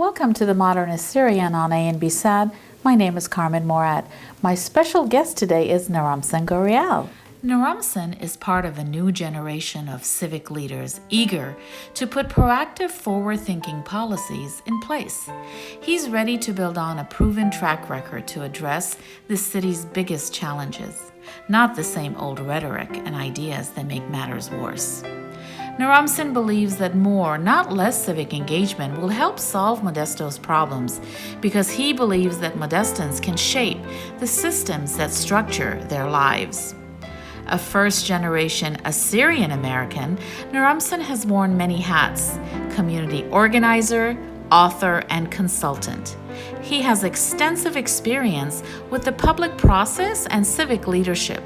welcome to the Modernist Syrian on ANB SAD. My name is Carmen Morat. My special guest today is Naramsan Gorial. Naramsan is part of a new generation of civic leaders eager to put proactive, forward-thinking policies in place. He's ready to build on a proven track record to address the city's biggest challenges, not the same old rhetoric and ideas that make matters worse. Naramsan believes that more, not less civic engagement will help solve Modesto's problems because he believes that Modestans can shape the systems that structure their lives. A first-generation Assyrian American, Naramsan has worn many hats: community organizer, author, and consultant. He has extensive experience with the public process and civic leadership.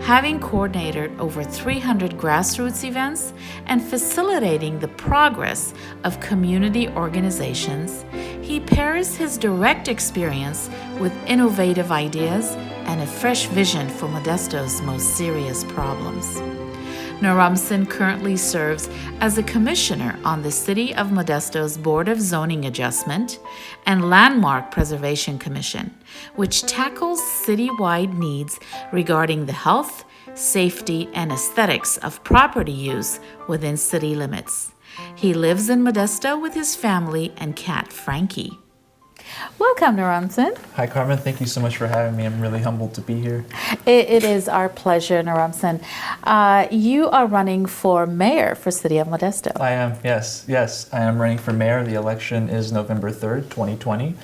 Having coordinated over 300 grassroots events and facilitating the progress of community organizations, he pairs his direct experience with innovative ideas and a fresh vision for Modesto's most serious problems. Naramsan currently serves as a commissioner on the City of Modesto's Board of Zoning Adjustment and Landmark Preservation Commission, which tackles citywide needs regarding the health, safety, and aesthetics of property use within city limits. He lives in Modesto with his family and cat Frankie. Welcome, Naramsan. Hi, Carmen. Thank you so much for having me. I'm really humbled to be here. It is our pleasure, Naramsan. You are running for mayor for City of Modesto. I am, yes. I am running for mayor. The election is November 3rd, 2020.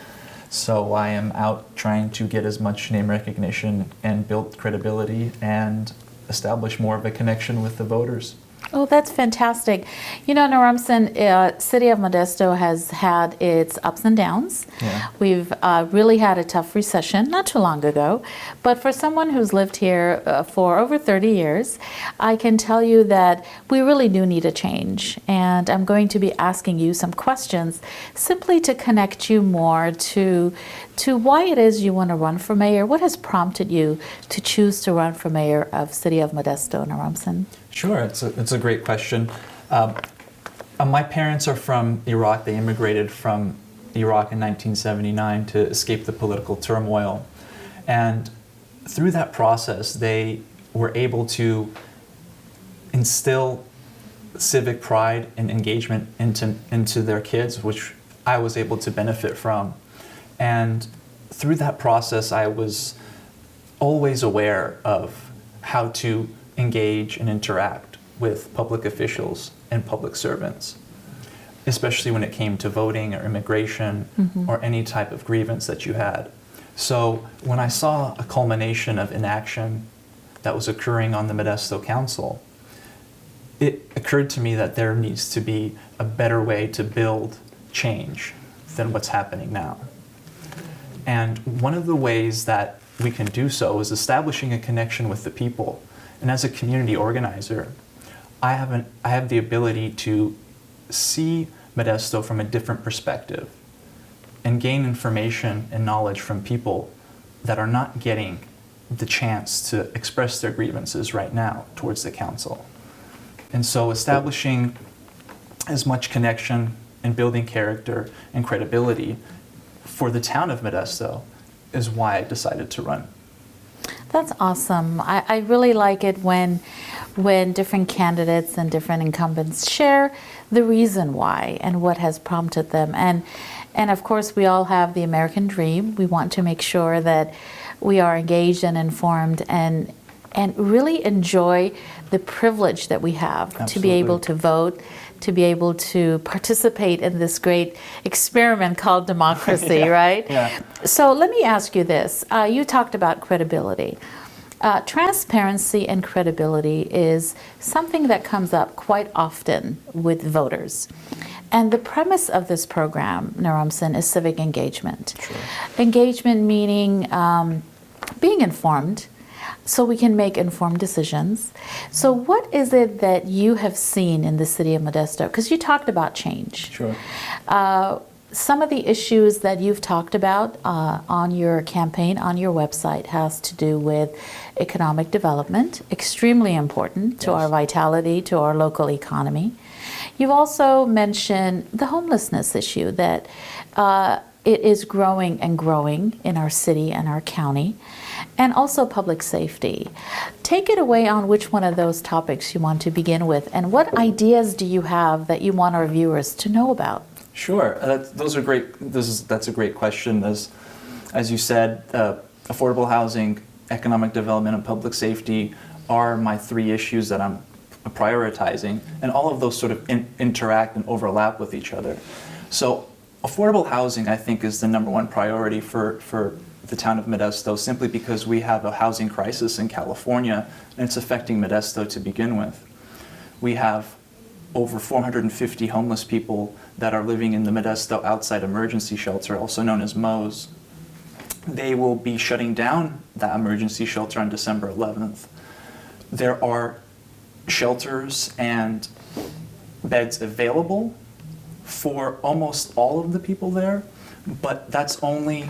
So I am out trying to get as much name recognition and build credibility and establish more of a connection with the voters. Oh, that's fantastic. You know, Naramsan, City of Modesto has had its ups and downs. Yeah. We've really had a tough recession not too long ago. But for someone who's lived here for over 30 years, I can tell you that we really do need a change. And I'm going to be asking you some questions simply to connect you more to why it is you want to run for mayor. What has prompted you to choose to run for mayor of City of Modesto, Naramsan? Sure, it's a great question. My parents are from Iraq. They immigrated from Iraq in 1979 to escape the political turmoil. And through that process, they were able to instill civic pride and engagement into their kids, which I was able to benefit from. And through that process, I was always aware of how to engage and interact with public officials and public servants, especially when it came to voting or immigration or any type of grievance that you had. So when I saw a culmination of inaction that was occurring on the Modesto Council, it occurred to me that there needs to be a better way to build change than what's happening now. And one of the ways that we can do so is establishing a connection with the people. And as a community organizer, I have the ability to see Modesto from a different perspective and gain information and knowledge from people that are not getting the chance to express their grievances right now towards the council. And so establishing as much connection and building character and credibility for the town of Modesto is why I decided to run. That's awesome. I really like it when different candidates and different incumbents share the reason why and what has prompted them. And of course, we all have the American dream. We want to make sure that we are engaged and informed and really enjoy the privilege that we have to be able to vote, to be able to participate in this great experiment called democracy, yeah. right? Yeah. So let me ask you this. You talked about credibility. Transparency and credibility is something that comes up quite often with voters. And the premise of this program, Naramsan, is civic engagement. Sure. Engagement meaning being informed, so we can make informed decisions. So what is it that you have seen in the City of Modesto? Because you talked about change. Sure. Some of the issues that you've talked about on your campaign, on your website, has to do with economic development, extremely important to our vitality, to our local economy. You've also mentioned the homelessness issue, that it is growing and growing in our city and our county, and also public safety. Take it away on which one of those topics you want to begin with, and what ideas do you have that you want our viewers to know about? Sure, those are great. That's a great question. As you said, affordable housing, economic development, and public safety are my three issues that I'm prioritizing, and all of those sort of interact and overlap with each other. So affordable housing, I think, is the number one priority for the town of Modesto, simply because we have a housing crisis in California, and it's affecting Modesto to begin with. We have over 450 homeless people that are living in the Modesto Outside Emergency Shelter, also known as MOES. They will be shutting down that emergency shelter on December 11th. There are shelters and beds available for almost all of the people there, but that's only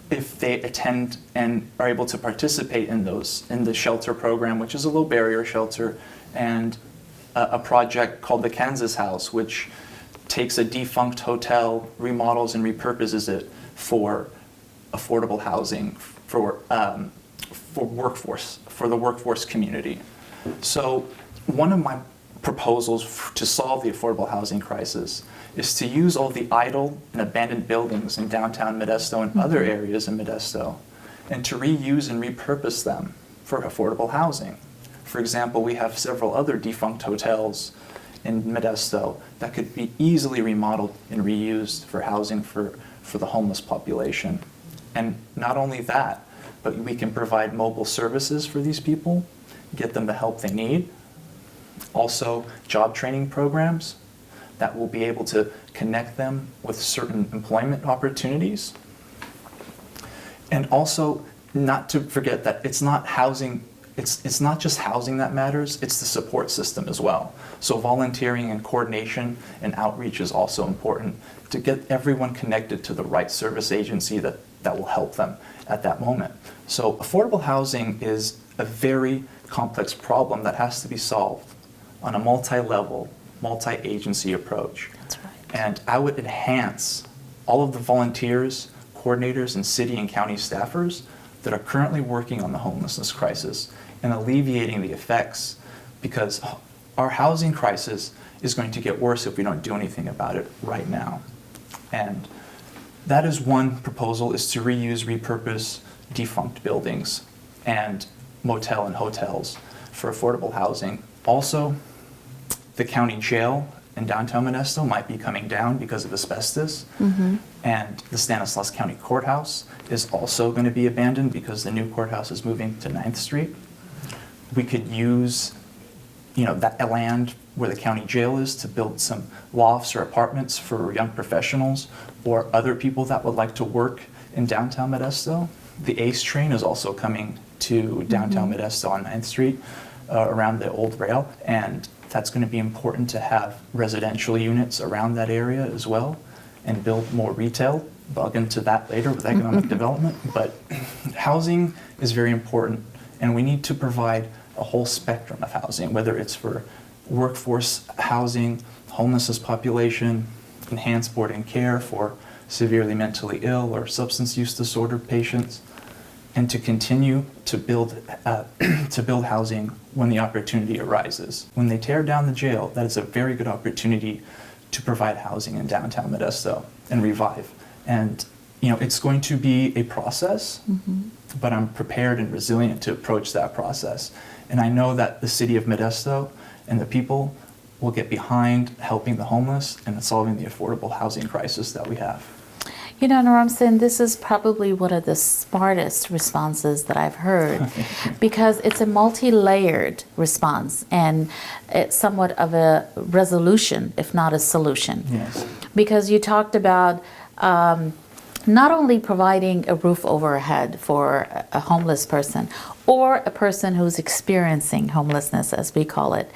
if they attend and are able to participate in the shelter program, which is a low barrier shelter, and a project called the Kansas House, which takes a defunct hotel, remodels and repurposes it for affordable housing for the workforce community. So one of my proposals to solve the affordable housing crisis is to use all the idle and abandoned buildings in downtown Modesto and other areas in Modesto, and to reuse and repurpose them for affordable housing. For example, we have several other defunct hotels in Modesto that could be easily remodeled and reused for housing for the homeless population. And not only that, but we can provide mobile services for these people, get them the help they need. Also, job training programs that will be able to connect them with certain employment opportunities. And also, not to forget that it's not housing, it's not just housing that matters, it's the support system as well. So volunteering and coordination and outreach is also important to get everyone connected to the right service agency that will help them at that moment. So affordable housing is a very complex problem that has to be solved on a multi-level, multi-agency approach. That's right. And I would enhance all of the volunteers, coordinators, and city and county staffers that are currently working on the homelessness crisis and alleviating the effects, because our housing crisis is going to get worse if we don't do anything about it right now. And that is one proposal, is to reuse, repurpose defunct buildings and motel and hotels for affordable housing. Also, the county jail in downtown Modesto might be coming down because of asbestos. Mm-hmm. And the Stanislaus County Courthouse is also going to be abandoned because the new courthouse is moving to 9th Street. We could use, that land where the county jail is to build some lofts or apartments for young professionals or other people that would like to work in downtown Modesto. The ACE train is also coming to downtown Modesto on 9th Street around the old rail, and that's going to be important to have residential units around that area as well and build more retail. Bug into that later with economic development. But housing is very important, and we need to provide a whole spectrum of housing, whether it's for workforce housing, homelessness population, enhanced board and care for severely mentally ill or substance use disorder patients, and to continue to build housing when the opportunity arises. When they tear down the jail, that is a very good opportunity to provide housing in downtown Modesto and revive. And it's going to be a process, but I'm prepared and resilient to approach that process. And I know that the city of Modesto and the people will get behind helping the homeless and solving the affordable housing crisis that we have. Naram-Sin, this is probably one of the smartest responses that I've heard because it's a multi-layered response and it's somewhat of a resolution, if not a solution. Yes. Because you talked about not only providing a roof over our head for a homeless person or a person who's experiencing homelessness, as we call it.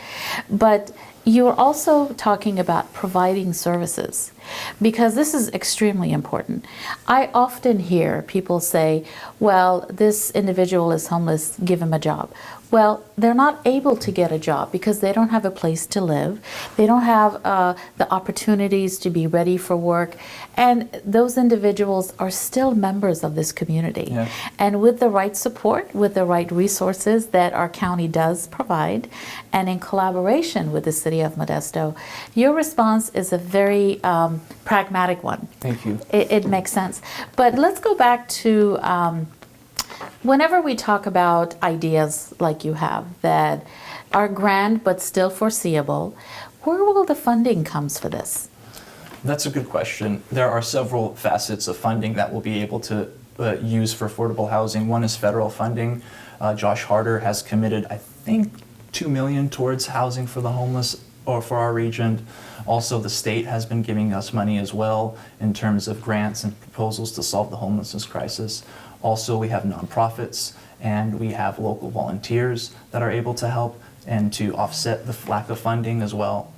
But you're also talking about providing services, because this is extremely important. I often hear people say, well, this individual is homeless, give him a job. Well, they're not able to get a job because they don't have a place to live. They don't have the opportunities to be ready for work. And those individuals are still members of this community. Yeah. And with the right support, with the right resources that our county does provide, and in collaboration with the city of Modesto, your response is a very pragmatic one. Thank you. It makes sense. But let's go back to whenever we talk about ideas like you have that are grand but still foreseeable, where will the funding comes for this? That's a good question. There are several facets of funding that we'll be able to use for affordable housing. One is federal funding. Josh Harder has committed, I think, $2 million towards housing for the homeless or for our region. Also, the state has been giving us money as well in terms of grants and proposals to solve the homelessness crisis. Also, we have nonprofits and we have local volunteers that are able to help and to offset the lack of funding as well.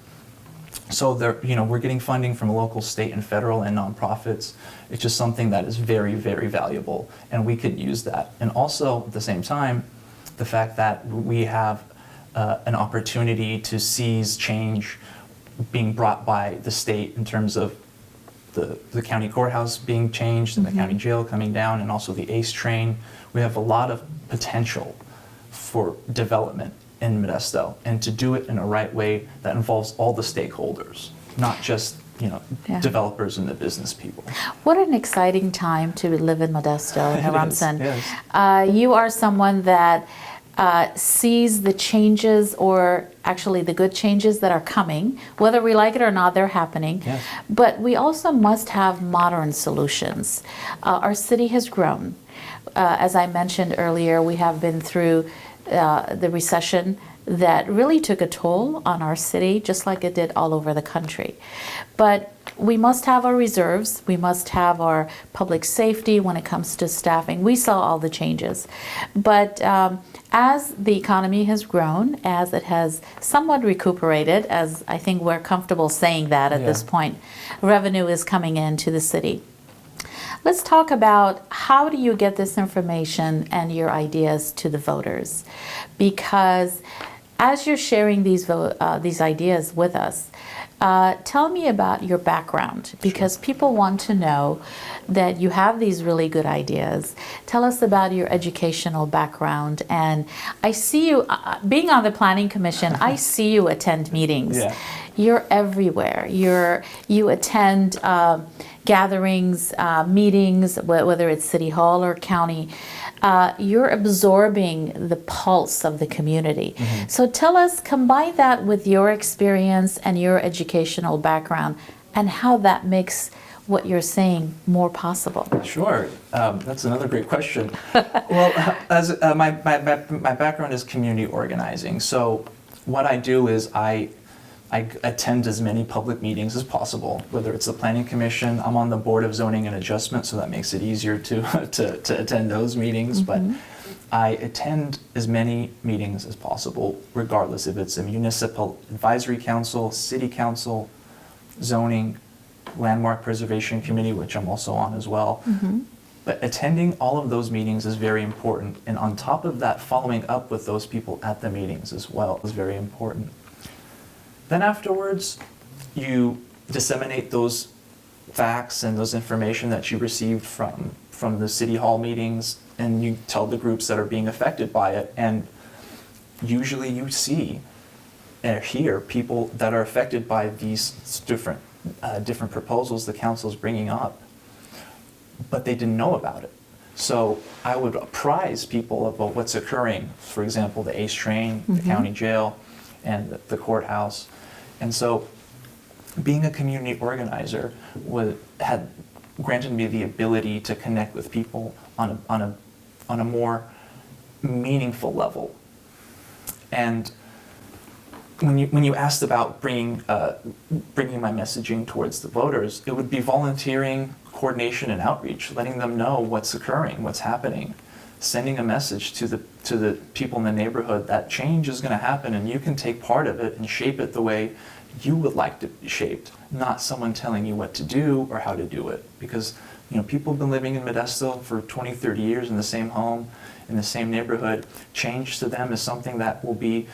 So we're getting funding from local, state, and federal and nonprofits. It's just something that is very, very valuable, and we could use that. And also, at the same time, the fact that we have an opportunity to seize change being brought by the state in terms of the county courthouse being changed and the county jail coming down, and also the ACE train. We have a lot of potential for development in Modesto, and to do it in a right way that involves all the stakeholders, not just developers and the business people. What an exciting time to live in Modesto, Naramsan. Yes. You are someone that sees the changes, or actually the good changes that are coming. Whether we like it or not, they're happening. Yes. But we also must have modern solutions. Our city has grown. As I mentioned earlier, we have been through the recession that really took a toll on our city, just like it did all over the country. But we must have our reserves. We must have our public safety when it comes to staffing. We saw all the changes. But as the economy has grown, as it has somewhat recuperated, as I think we're comfortable saying that at this point, revenue is coming into the city. Let's talk about how do you get this information and your ideas to the voters? Because as you're sharing these ideas with us, tell me about your background, because people want to know that you have these really good ideas. Tell us about your educational background. And I see you, being on the Planning Commission, I see you attend meetings. Yeah. You're everywhere. You attend gatherings, meetings, whether it's City Hall or county. You're absorbing the pulse of the community. So tell us, combine that with your experience and your educational background, and how that makes what you're saying more possible. Sure, that's another great question. Well, as my background is community organizing. So what I do is I attend as many public meetings as possible, whether it's the Planning Commission. I'm on the Board of Zoning and Adjustment, so that makes it easier to attend those meetings. But I attend as many meetings as possible, regardless if it's a municipal advisory council, city council, zoning, landmark preservation committee, which I'm also on as well. But attending all of those meetings is very important. And on top of that, following up with those people at the meetings as well is very important. Then afterwards, you disseminate those facts and those information that you received from the City Hall meetings, and you tell the groups that are being affected by it. And usually you see and hear people that are affected by these different proposals the council is bringing up, but they didn't know about it. So I would apprise people about what's occurring. For example, the ACE train, the county jail, and the courthouse. And so being a community organizer had granted me the ability to connect with people on a more meaningful level. And when you asked about bringing my messaging towards the voters, it would be volunteering, coordination, and outreach, letting them know what's occurring, what's happening. sending a message to the people in the neighborhood that change is going to happen and you can take part of it and shape it the way you would like to be shaped, not someone telling you what to do or how to do it. Because people have been living in Modesto for 20, 30 years in the same home, in the same neighborhood. Change to them is something that will be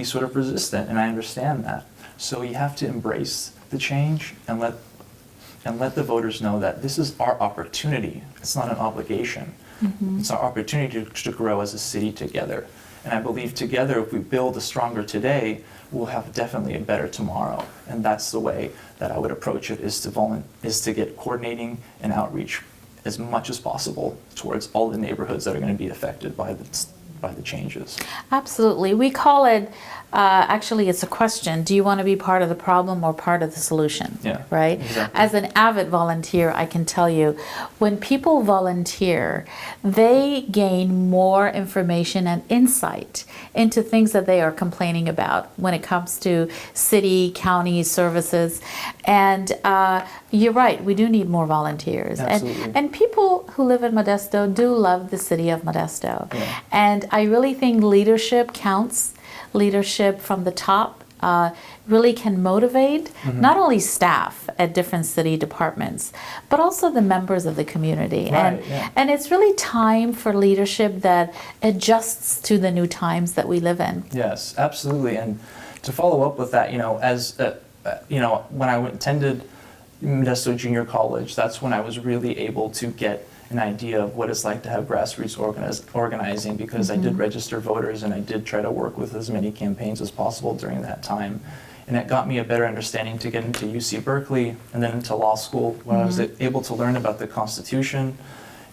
sort of resistant, and I understand that. So you have to embrace the change and let the voters know that this is our opportunity. It's not an obligation. Mm-hmm. It's our opportunity to grow as a city together. And I believe together, if we build a stronger today, we'll have definitely a better tomorrow. And that's the way that I would approach it, is to get coordinating and outreach as much as possible towards all the neighborhoods that are going to be affected by the changes. Absolutely. We call it, actually it's a question, do you want to be part of the problem or part of the solution? Yeah, right? Exactly. As an avid volunteer, I can tell you, when people volunteer, they gain more information and insight into things that they are complaining about when it comes to city, county services. And you're right, we do need more volunteers. Absolutely. And people who live in Modesto do love the city of Modesto. Yeah. And I really think leadership counts. Leadership from the top really can motivate not only staff at different city departments, but also the members of the community. Right, and it's really time for leadership that adjusts to the new times that we live in. Yes, absolutely. And to follow up with that, when I attended Modesto Junior College, that's when I was really able to get an idea of what it's like to have grassroots organizing, because I did register voters and I did try to work with as many campaigns as possible during that time. And it got me a better understanding to get into UC Berkeley and then into law school, where I was able to learn about the Constitution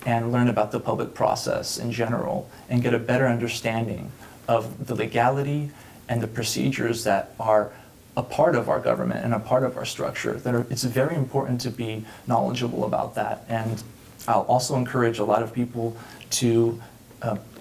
and learn about the public process in general and get a better understanding of the legality and the procedures that are a part of our government and a part of our structure. It's very important to be knowledgeable about that. And I'll also encourage a lot of people to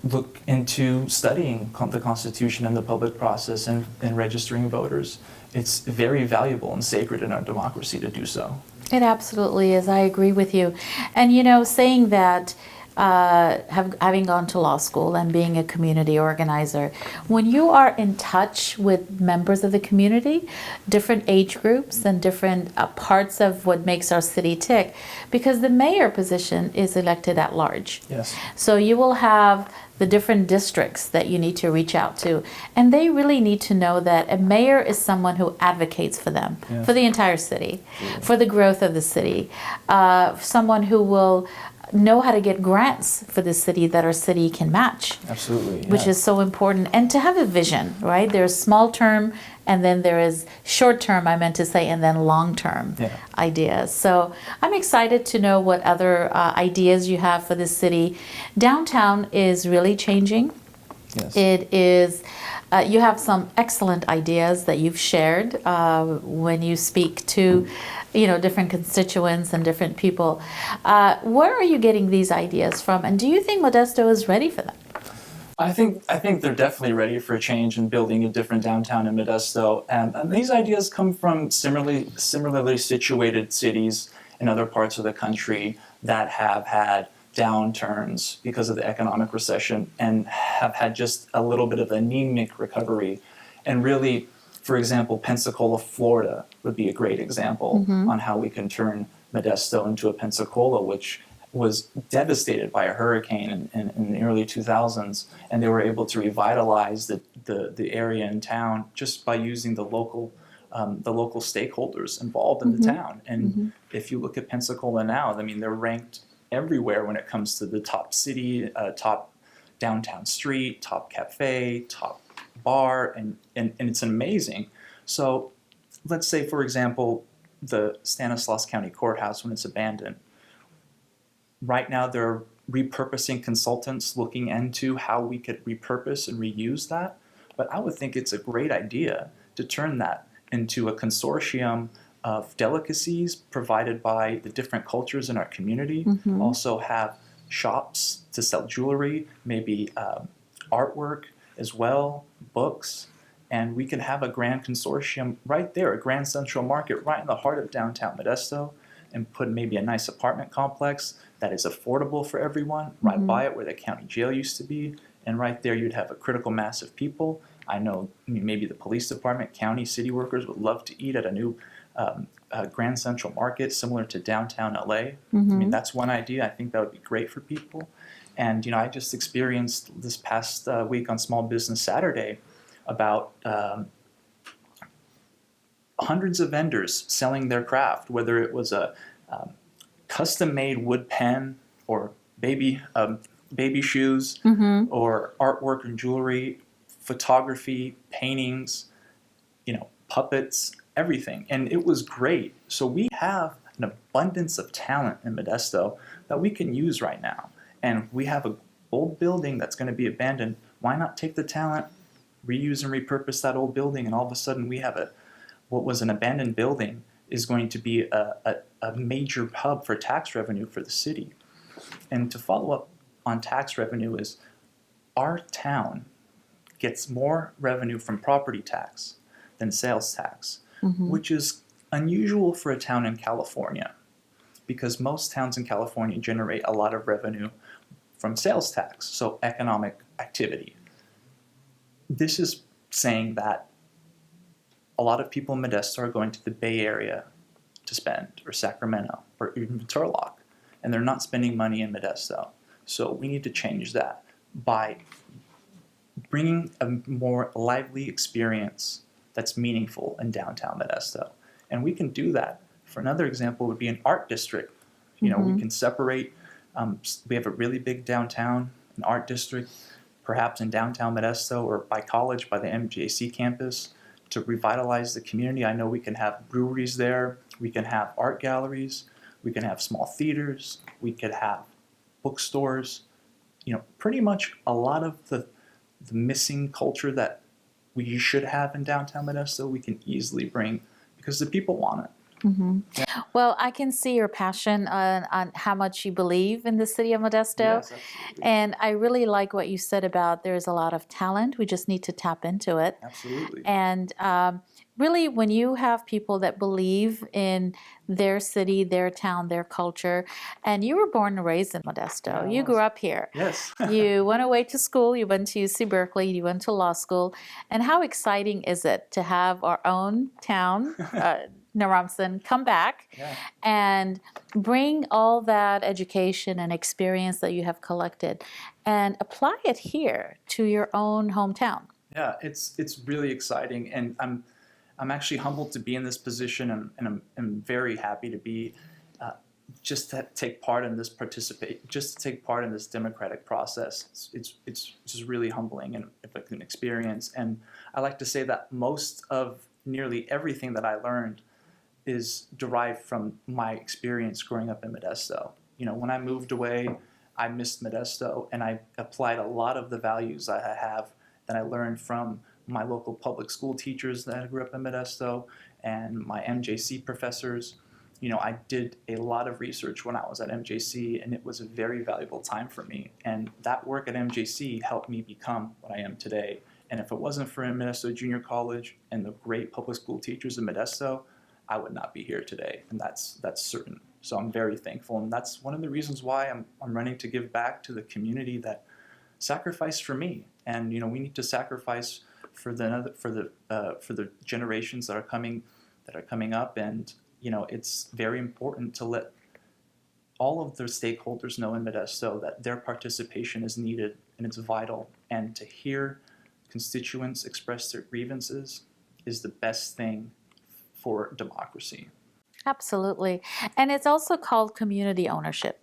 look into studying the Constitution and the public process and registering voters. It's very valuable and sacred in our democracy to do so. It absolutely is. I agree with you. And saying that, having gone to law school and being a community organizer, when you are in touch with members of the community, different age groups and different parts of what makes our city tick, because the mayor position is elected at large. Yes. So you will have the different districts that you need to reach out to. And they really need to know that a mayor is someone who advocates for them, for the entire city, for the growth of the city, someone who will know how to get grants for the city that our city can match. Absolutely. Yeah. Which is so important. And to have a vision, right? There's small term, and then there is short term, I meant to say, and then long term ideas. So I'm excited to know what other ideas you have for the city. Downtown is really changing. Yes. It is. You have some excellent ideas that you've shared when you speak to, different constituents and different people. Where are you getting these ideas from, and do you think Modesto is ready for them? I think they're definitely ready for a change in building a different downtown in Modesto, and these ideas come from similarly situated cities in other parts of the country that have had downturns because of the economic recession and have had just a little bit of anemic recovery. And really, for example, Pensacola, Florida would be a great example on how we can turn Modesto into a Pensacola, which was devastated by a hurricane in the early 2000s, and they were able to revitalize the area in town just by using the local stakeholders involved in the town. And if you look at Pensacola now, I mean, they're ranked everywhere when it comes to the top city, top downtown street, top cafe, top bar, and it's amazing. So let's say, for example, the Stanislaus County Courthouse, when it's abandoned. Right now, they're repurposing consultants looking into how we could repurpose and reuse that. But I would think it's a great idea to turn that into a consortium of delicacies provided by the different cultures in our community. Also have shops to sell jewelry, maybe artwork as well, books. And we can have a grand consortium right there, a grand central market right in the heart of downtown Modesto, and put maybe a nice apartment complex, that is affordable for everyone, right by it where the county jail used to be. And right there, you'd have a critical mass of people. I know maybe the police department, county, city workers would love to eat at a new Grand Central Market similar to downtown LA. I mean, that's one idea. I think that would be great for people. And, I just experienced this past week on Small Business Saturday about hundreds of vendors selling their craft, whether it was a custom-made wood pen or baby shoes or artwork and jewelry, photography, paintings, puppets, everything. And it was great. So we have an abundance of talent in Modesto that we can use right now. And we have a old building that's going to be abandoned. Why not take the talent, reuse and repurpose that old building, and all of a sudden we have what was an abandoned building is going to be a major hub for tax revenue for the city. And to follow up on tax revenue is our town gets more revenue from property tax than sales tax, which is unusual for a town in California, because most towns in California generate a lot of revenue from sales tax, so economic activity. This is saying that a lot of people in Modesto are going to the Bay Area to spend, or Sacramento, or even Turlock, and they're not spending money in Modesto. So we need to change that by bringing a more lively experience that's meaningful in downtown Modesto. And we can do that. For another example would be an art district. We can separate, we have a really big downtown, an art district, perhaps in downtown Modesto or by college, by the MJC campus, to revitalize the community. I know we can have breweries there, we can have art galleries, we can have small theaters, we could have bookstores, pretty much a lot of the missing culture that we should have in downtown Modesto, we can easily bring because the people want it. Well, I can see your passion on how much you believe in the city of Modesto. Yes, absolutely. And I really like what you said about there's a lot of talent. We just need to tap into it. Absolutely. And really, when you have people that believe in their city, their town, their culture, and you were born and raised in Modesto. Yeah, You grew up here. Yes. You went away to school. You went to UC Berkeley. You went to law school. And how exciting is it to have our own town, Nerumson, come back and bring all that education and experience that you have collected and apply it here to your own hometown? Yeah, it's really exciting, and I'm actually humbled to be in this position, and I'm very happy to be just to take part in this democratic process. It's just really humbling and an experience. And I like to say that most of nearly everything that I learned is derived from my experience growing up in Modesto. When I moved away, I missed Modesto, and I applied a lot of the values that I have that I learned from my local public school teachers that I grew up in Modesto and my MJC professors. I did a lot of research when I was at MJC, and it was a very valuable time for me. And that work at MJC helped me become what I am today. And if it wasn't for Modesto Junior College and the great public school teachers in Modesto, I would not be here today, and that's certain. So I'm very thankful, and that's one of the reasons why I'm running to give back to the community that sacrificed for me. And we need to sacrifice for the generations that are coming up. And it's very important to let all of the stakeholders know in Modesto that their participation is needed and it's vital. And to hear constituents express their grievances is the best thing for democracy. Absolutely. And it's also called community ownership.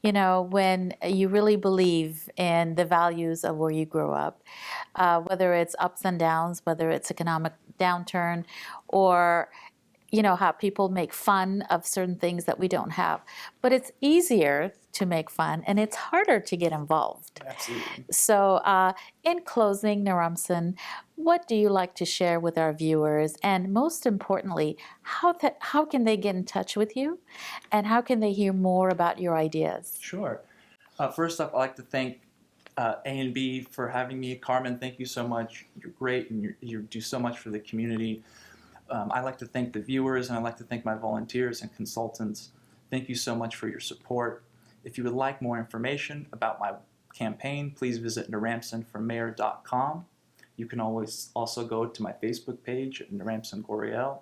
When you really believe in the values of where you grew up, whether it's ups and downs, whether it's economic downturn, or how people make fun of certain things that we don't have. But it's easier to make fun, and it's harder to get involved. Absolutely. So in closing, Nerumson, what do you like to share with our viewers? And most importantly, how can they get in touch with you? And how can they hear more about your ideas? Sure. First off, I'd like to thank A&B for having me. Carmen, thank you so much. You're great, and you do so much for the community. I'd like to thank the viewers, and I'd like to thank my volunteers and consultants. Thank you so much for your support. If you would like more information about my campaign, please visit naramsonformayor.com. You can always also go to my Facebook page, Naramson Goriel.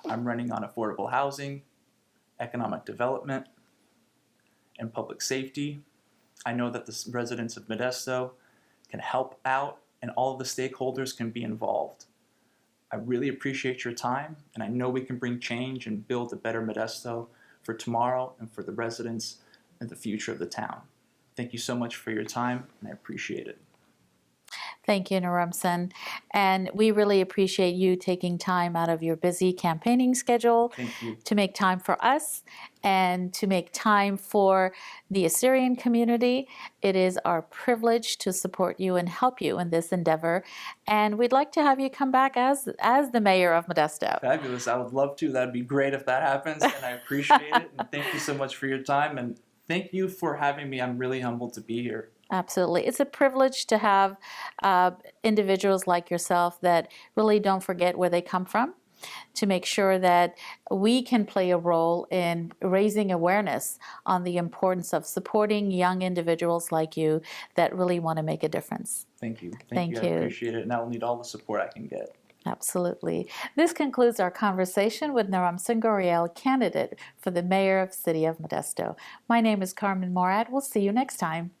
I'm running on affordable housing, economic development, and public safety. I know that the residents of Modesto can help out and all of the stakeholders can be involved. I really appreciate your time, and I know we can bring change and build a better Modesto for tomorrow and for the residents and the future of the town. Thank you so much for your time, and I appreciate it. Thank you, Naramson. And we really appreciate you taking time out of your busy campaigning schedule Thank you. to make time for us and to make time for the Assyrian community. It is our privilege to support you and help you in this endeavor. And we'd like to have you come back as the mayor of Modesto. Fabulous. I would love to. That'd be great if that happens, and I appreciate it. And thank you so much for your time, and thank you for having me. I'm really humbled to be here. Absolutely. It's a privilege to have individuals like yourself that really don't forget where they come from, to make sure that we can play a role in raising awareness on the importance of supporting young individuals like you that really want to make a difference. Thank you. Thank I you. appreciate it, and I will need all the support I can get. Absolutely. This concludes our conversation with Naramson Goriel, candidate for the mayor of City of Modesto. My name is Carmen Morad. We'll see you next time.